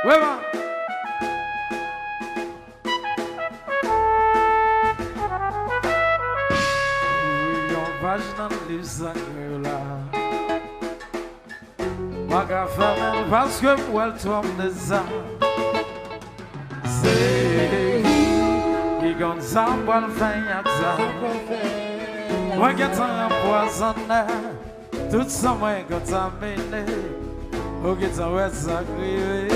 Ouais, va. Oui, on va dans les angles là. Ma gaffe parce que moi, elle tombe des âmes. C'est qui gagne ça, moi, le fin à ça. Moi, qui est empoisonné, tout ça, moi, contaminé. Ok, ça va être sacré.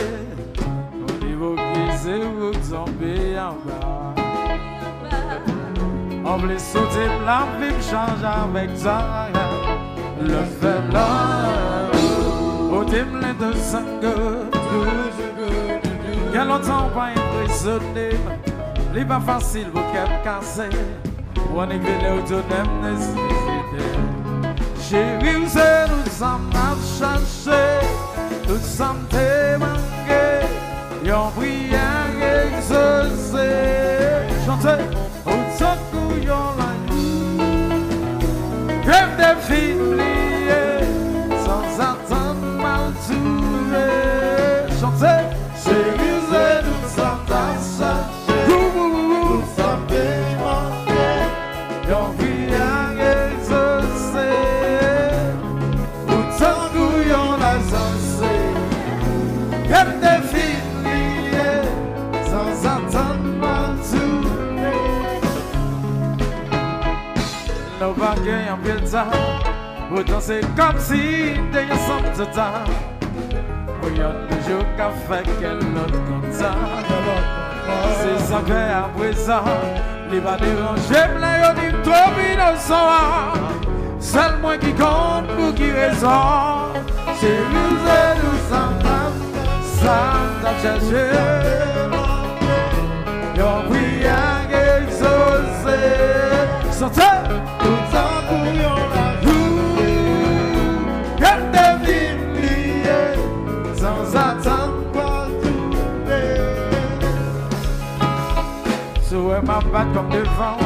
Au niveau qui c'est vous tombez en bas. On voulait sauter la vie, change avec ça. Le faible, au thème de sangue. Quel longtemps pas impressionné. Il pas facile pour qu'elle casse. On est venu au tonnerre nécessité. Chérie, vous êtes nous sommes à chercher. Nous sommes démanqués. Y'en prière exaucée. Chantez, au secours, y'en la rêve des filles liées. Sans attendre mal tourner. Chantez, chérie, vous êtes nous sommes à chercher. Nous sommes démanqués. Y'en prière exaucée. Au secours, y'en la censée. Rêve des filles liées. Sans attendre mal tourner. Nos bagailles en pile temps. Pourtant c'est comme si d'ailleurs sans tout temps. Regarde le jour qu'a fait quel autre comme ça. C'est ça que à présent, les va déranger, mais y'en dit trop innocent. Seul moi qui compte pour qui raison. C'est nous et nous sommes ça t'a cherché. Y'en prière exaucée. Sortez tout ça pour y'en la joue. Qu'elle devine liée sans attendre pas tourner. Souhait ma batte comme devant.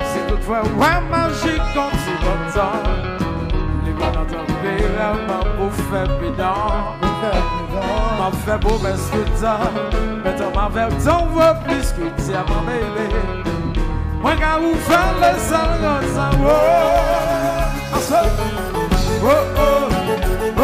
Si toutefois ouais magique quand c'est bon temps. Les balles tombées vraiment pour faire pédant. M'a fait beau mais ce que t'as. Mais ton ma verre t'en vaut plus que t'as mon bébé. Moi quand vous faites le sale comme ça. Oh, oh, oh, oh, oh, oh,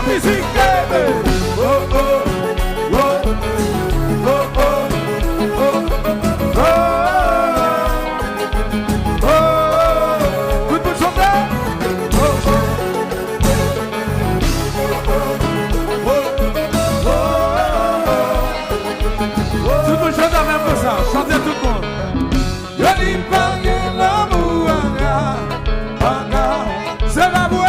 musique, oh oh, oh, oh, oh, oh, oh, good pour chanter, oh, oh, tout le monde chante même pour ça, chantez tout le monde. Je dis pas que l'amour, c'est la bouée.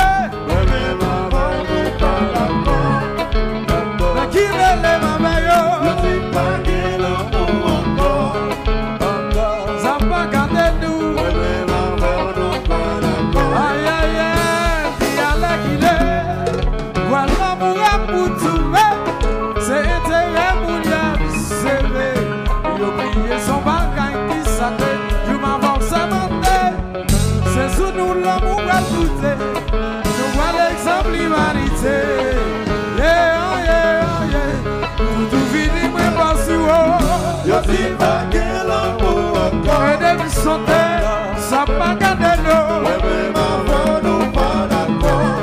Yo dis pas que l'amour encore. Et de chanter, ça pas garder l'eau. Ouais, mais maman, nous pas d'accord.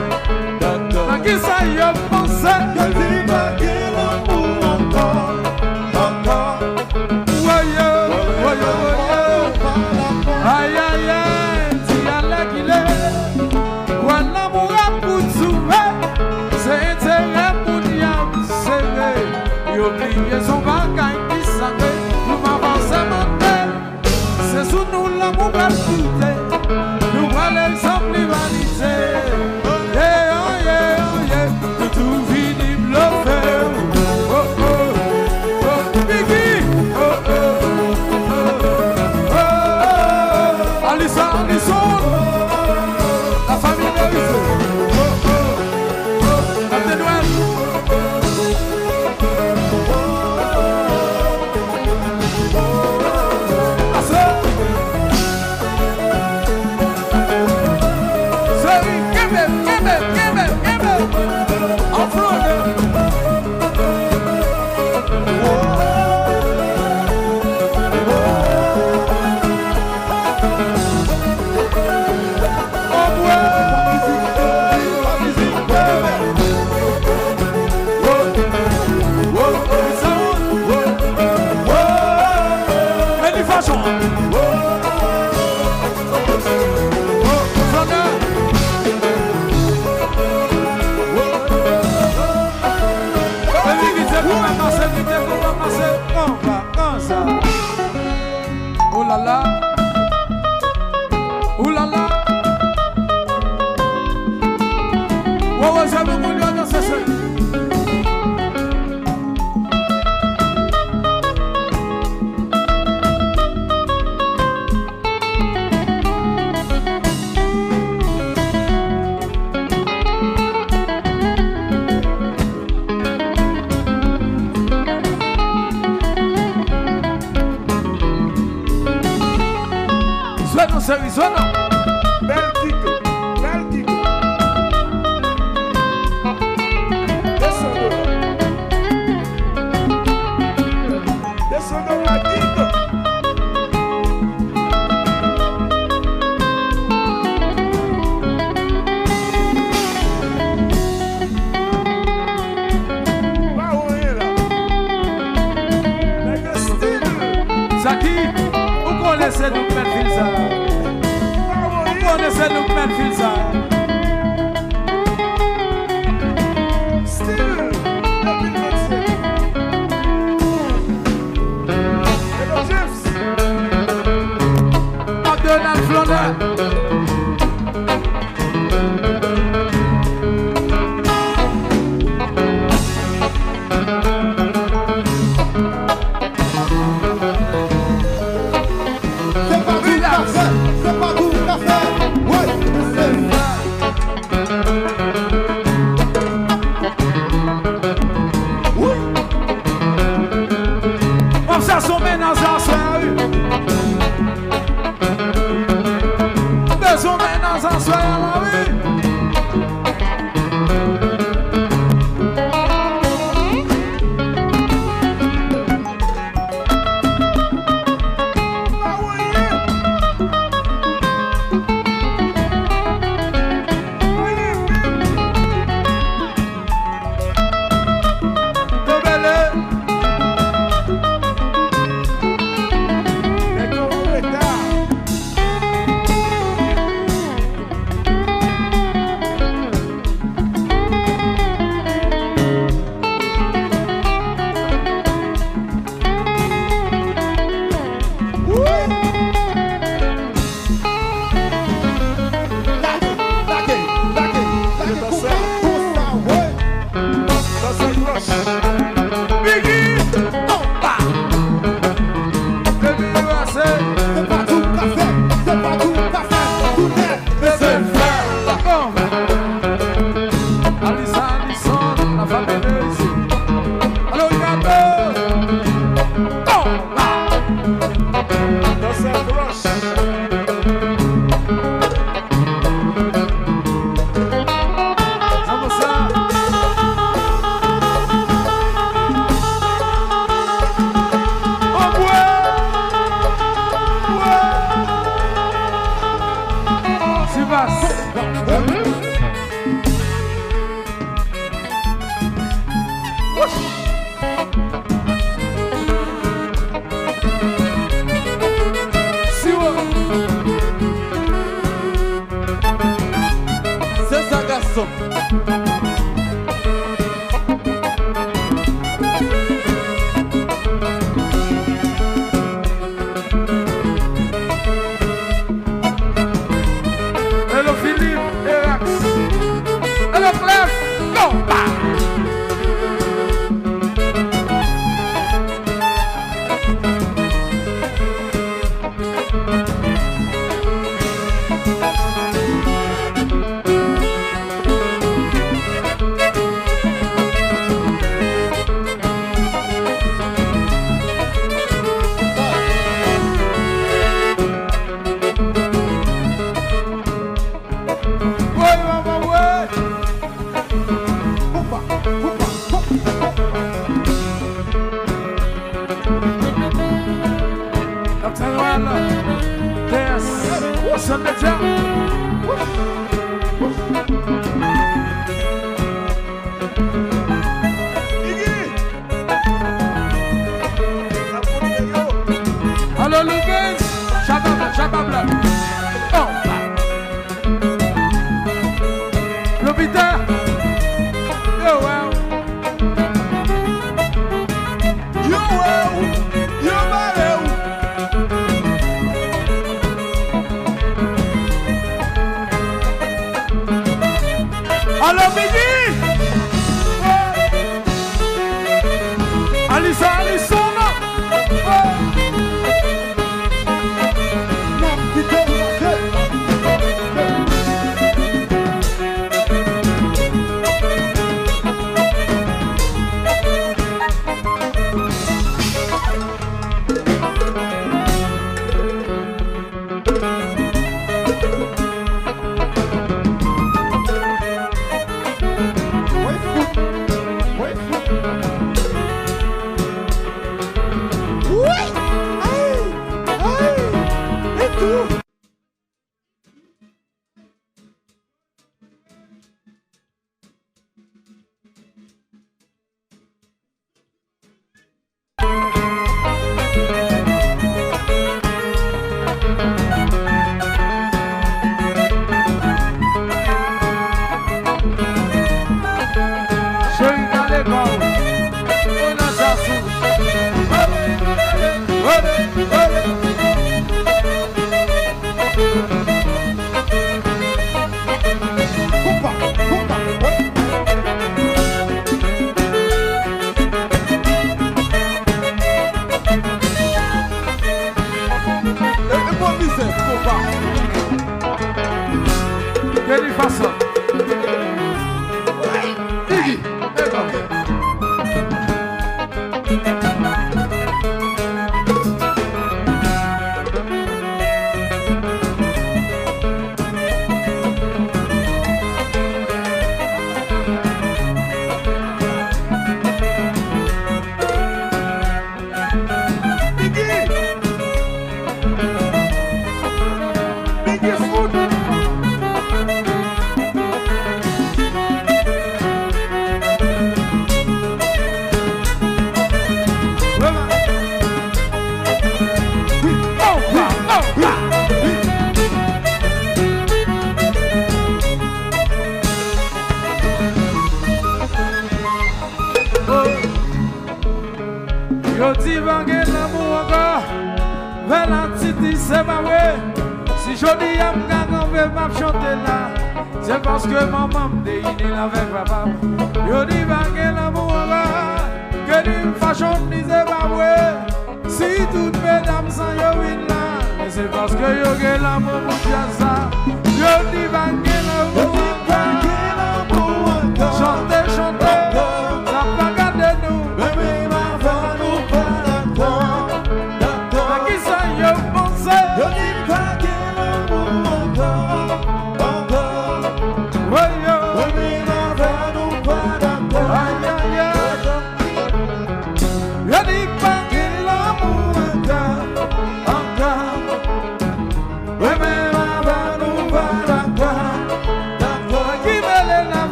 À qui ça y a pensé? Yo dis pas que l'amour encore. Encore. Voyez, voyez, voyez. Aïe, aïe, aïe, si elle est qu'il est. Voilà l'amour à pour trouver. C'est intérêt pour diable, c'est vrai. Il oublie son bagage qui s'arrête. C'est sous nous la non, c'est Arizona. Belle kick. Descendons la kick. Vous connaissez nous Melville ça? Vous connaissez nous Melville ça? Still, Hello James. McDonald Florida. Alisa, Quelle façon? Yo ti vange l'amour encore, vers la titi c'est ma way. Si jodi am gagne m'a chanter là, c'est parce que maman me dit avec papa. Yo ti vange l'amour encore, que tu me fashion ni c'est ma way. Si toutes mesdames sont yo win là, c'est parce que yo gagne l'amour pour faire ça. Yo ti vange l'amour encore, chanter, chanter, ça pas garder nous.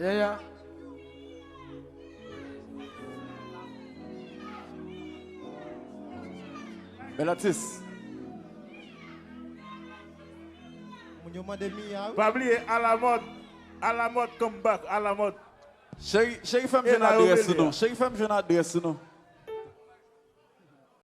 Yeah. Belatis. Pas oublier à la mode, come back, à la mode. Chérie femme, je n'adresse non. Chérie femme, je n'adresse non.